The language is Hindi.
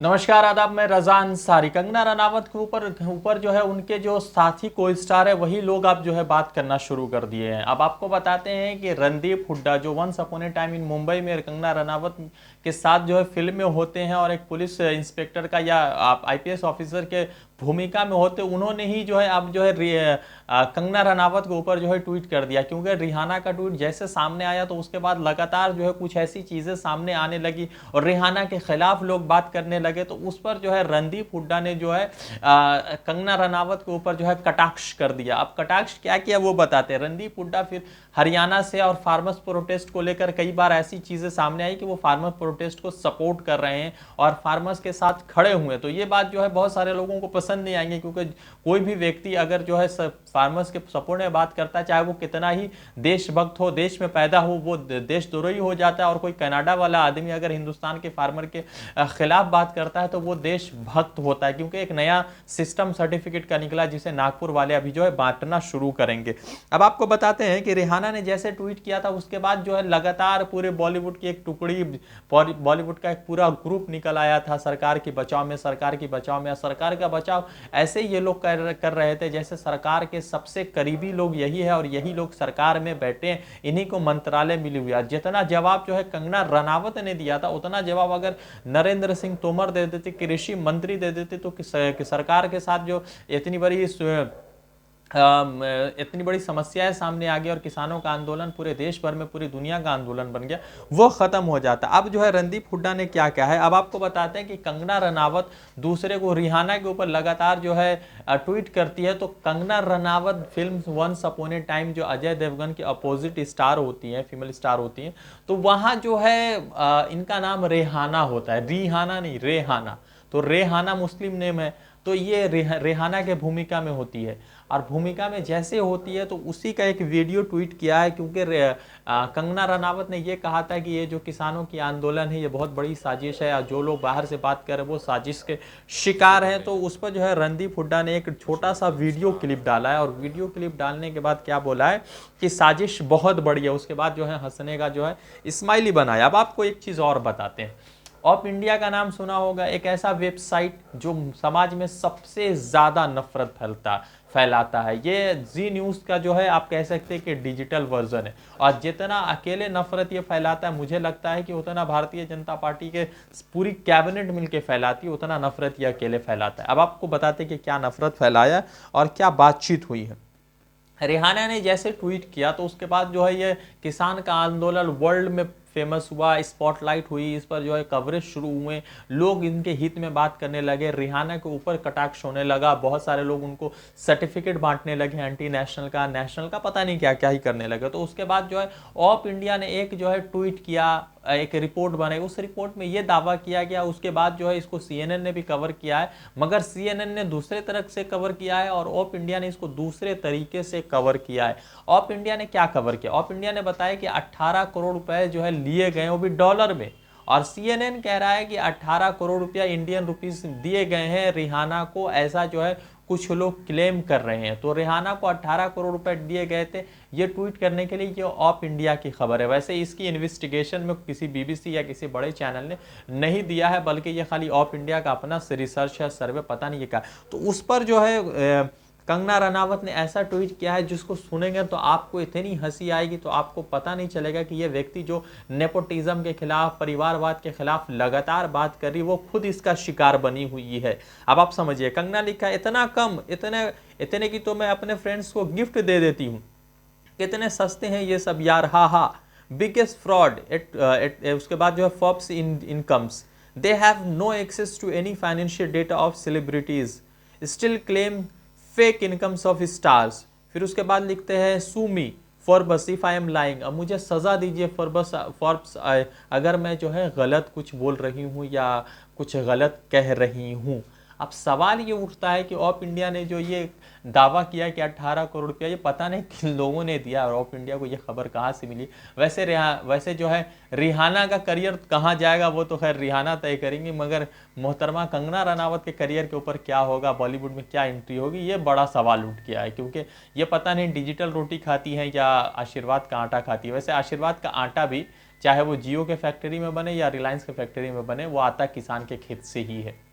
नमस्कार आदाब, मैं रजा अंसारी। कंगना रनावत के ऊपर ऊपर जो है उनके जो साथी को स्टार है वही लोग अब जो है बात करना शुरू कर दिए हैं। अब आपको बताते हैं कि रणदीप हुड्डा जो once upon a time in Mumbai में कंगना रनावत के साथ जो है फिल्म में होते हैं और एक पुलिस इंस्पेक्टर का या आप आईपीएस ऑफिसर के भूमिका में होते, उन्होंने ही जो है अब जो है कंगना रनावत के ऊपर जो है ट्वीट कर दिया। क्योंकि रिहाना का ट्वीट जैसे सामने आया तो उसके बाद लगातार जो है कुछ ऐसी चीज़ें सामने आने लगी और रिहाना के खिलाफ लोग बात करने लगे। तो उस पर जो है रणदीप हुड्डा ने जो है कंगना रनावत के ऊपर जो है कटाक्ष कर दिया। अब कटाक्ष क्या किया वो बताते हैं। रणदीप हुड्डा फिर हरियाणा से और फार्मर्स प्रोटेस्ट को लेकर कई बार ऐसी चीज़ें सामने आई कि वो फार्मर प्रोटेस्ट को सपोर्ट कर रहे हैं और फार्मर्स के साथ खड़े हुए। तो ये बात जो है बहुत सारे लोगों को पसंद नहीं आएंगे, क्योंकि कोई भी व्यक्ति अगर जो है फार्मर्स के सपोर्ट में बात करता है, चाहे वो कितना ही देशभक्त हो, देश में पैदा हो, वो देशद्रोही हो जाता है। और कोई कनाडा वाला आदमी अगर हिंदुस्तान के फार्मर के खिलाफ बात करता है तो वो देशभक्त होता है। क्योंकि एक नया सिस्टम सर्टिफिकेट का निकला जिसे नागपुर वाले अभी जो है बांटना शुरू करेंगे। अब आपको बताते हैं कि रिहाना ने जैसे ट्वीट किया था उसके बाद जो है लगातार पूरे बॉलीवुड की एक टुकड़ी, बॉलीवुड का एक पूरा ग्रुप निकल आया था सरकार की बचाव में, सरकार की बचाव में। सरकार का बचाव ऐसे ये लोग कर रहे थे जैसे सरकार के सबसे करीबी लोग यही है और यही लोग सरकार में बैठे हैं, इन्हीं को मंत्रालय मिली हुई है। जितना जवाब जो है कंगना रनावत ने दिया था उतना जवाब अगर नरेंद्र सिंह तोमर दे देते, कृषि मंत्री दे देते, तो सरकार के साथ जो इतनी बड़ी समस्याएं सामने आ गई और किसानों का आंदोलन पूरे देश भर में, पूरी दुनिया का आंदोलन बन गया, वो खत्म हो जाता। अब जो है रणदीप हुड्डा ने क्या क्या है अब आपको बताते हैं कि कंगना रनावत दूसरे को रिहाना के ऊपर लगातार जो है ट्वीट करती है। तो Kangana Ranaut film once upon a time जो अजय देवगन की अपोजिट स्टार होती हैं, फीमेल स्टार होती हैं, तो वहाँ जो है इनका नाम रेहाना होता है, रिहाना नहीं, रेहाना। तो रेहाना मुस्लिम नेम है, तो ये रेहाना के भूमिका में होती है। और भूमिका में जैसे होती है तो उसी का एक वीडियो ट्वीट किया है। क्योंकि कंगना रनावत ने ये कहा था कि ये जो किसानों की आंदोलन है ये बहुत बड़ी साजिश है और जो लोग बाहर से बात कर रहे हैं वो साजिश के शिकार हैं। तो उस पर जो है रणदीप हुड्डा ने एक छोटा सा वीडियो क्लिप डाला है और वीडियो क्लिप डालने के बाद क्या बोला है कि साजिश बहुत बड़ी है। उसके बाद जो है हंसने का जो है स्माइली बनाया। अब आपको एक चीज़ और बताते हैं। ऑफ इंडिया का नाम सुना होगा, एक ऐसा वेबसाइट जो समाज में सबसे ज़्यादा नफरत फैलाता है। ये जी न्यूज़ का जो है आप कह सकते हैं कि डिजिटल वर्जन है। और जितना अकेले नफरत ये फैलाता है, मुझे लगता है कि उतना भारतीय जनता पार्टी के पूरी कैबिनेट मिलके फैलाती है, उतना नफरत ये अकेले फैलाता है। अब आपको बताते हैं कि क्या नफरत फैलाया और क्या बातचीत हुई है। रिहाना ने जैसे ट्वीट किया तो उसके बाद जो है ये किसान का आंदोलन वर्ल्ड में फेमस हुआ, स्पॉटलाइट हुई, इस पर जो है कवरेज शुरू हुए, लोग इनके हित में बात करने लगे, रिहाना के ऊपर कटाक्ष होने लगा, बहुत सारे लोग उनको सर्टिफिकेट बांटने लगे, एंटी नेशनल का, नेशनल का, पता नहीं क्या क्या ही करने लगे। तो उसके बाद जो है ऑफ इंडिया ने एक जो है ट्वीट किया, एक रिपोर्ट बनाई। उस रिपोर्ट में ये दावा किया गया, उसके बाद जो है इसको सीएनएन ने भी कवर किया है, मगर सीएनएन ने दूसरे तरह से कवर किया है और ऑफ इंडिया ने इसको दूसरे तरीके से कवर किया है। ऑफ इंडिया ने क्या कवर किया? ऑफ इंडिया ने बताया कि 18 करोड़ रुपए जो है लिए गए, वो भी डॉलर में। और सीएनएन कह रहा है कि 18 करोड़ रुपया इंडियन रुपीस दिए गए हैं रिहाना को, ऐसा जो है कुछ लोग क्लेम कर रहे हैं। तो रिहाना को 18 करोड़ रुपए दिए गए थे ये ट्वीट करने के लिए। ये ऑफ इंडिया की खबर है। वैसे इसकी इन्वेस्टिगेशन में किसी बीबीसी या किसी बड़े चैनल ने नहीं दिया है, बल्कि ये खाली ऑफ इंडिया का अपना रिसर्च है, सर्वे, पता नहीं ये क्या। तो उस पर जो है कंगना रनावत ने ऐसा ट्वीट किया है जिसको सुनेंगे तो आपको इतनी हंसी आएगी, तो आपको पता नहीं चलेगा कि ये व्यक्ति जो नेपोटिज्म के खिलाफ, परिवारवाद के खिलाफ लगातार बात कर रही, वो खुद इसका शिकार बनी हुई है। अब आप समझिए, कंगना लिखा इतना कम, इतने की तो मैं अपने फ्रेंड्स को गिफ्ट दे देती हूँ, कितने सस्ते हैं ये सब यार, हा हा, बिगेस्ट फ्रॉड। उसके बाद जो है Forbes incomes, they have no access to any financial data of celebrities, still claim fake incomes of stars. फिर उसके बाद लिखते हैं sue me Forbes if I am lying, अब मुझे सजा दीजिए फॉर्ब्स अगर मैं जो है गलत कुछ बोल रही हूँ या कुछ गलत कह रही हूँ। अब सवाल ये उठता है कि ऑफ इंडिया ने जो ये दावा किया कि 18 करोड़ रुपया, ये पता नहीं किन लोगों ने दिया और ऑफ इंडिया को ये खबर कहाँ से मिली। वैसे जो है रिहाना का करियर कहाँ जाएगा वो तो खैर रिहाना तय करेंगी, मगर मोहतरमा कंगना रनावत के करियर के ऊपर क्या होगा, बॉलीवुड में क्या एंट्री होगी, ये बड़ा सवाल उठ गया है। क्योंकि ये पता नहीं डिजिटल रोटी खाती हैं या आशीर्वाद का आटा खाती है। वैसे आशीर्वाद का आटा भी चाहे वो जियो के फैक्ट्री में बने या रिलायंस के फैक्ट्री में बने, वो आता किसान के खेत से ही है।